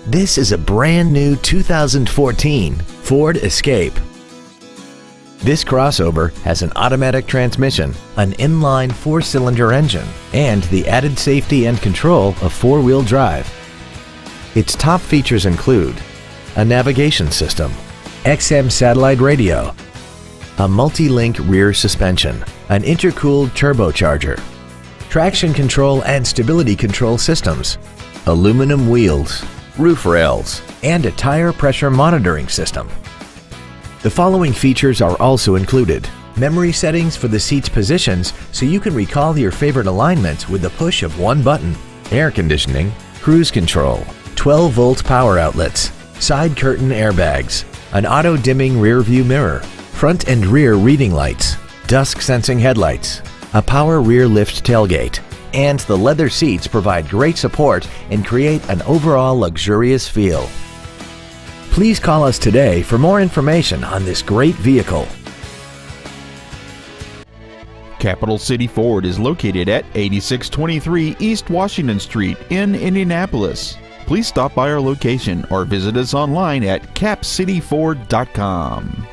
This is a brand new 2014 Ford Escape. This crossover has an automatic transmission, an inline 4-cylinder engine, and the added safety and control of 4-wheel drive. Its top features include a navigation system, XM satellite radio, a multi-link rear suspension, an intercooled turbocharger, traction control and stability control systems, aluminum wheels, roof rails, and a tire pressure monitoring system. The following features are also included: memory settings for the seat's positions so you can recall your favorite alignments with the push of one button, air conditioning, cruise control, 12-volt power outlets, side curtain airbags, an auto-dimming rear-view mirror, front and rear reading lights, dusk-sensing headlights, a power rear lift tailgate, and the leather seats provide great support and create an overall luxurious feel. Please call us today for more information on this great vehicle. Capital City Ford is located at 8623 East Washington Street in Indianapolis. Please stop by our location or visit us online at capcityford.com.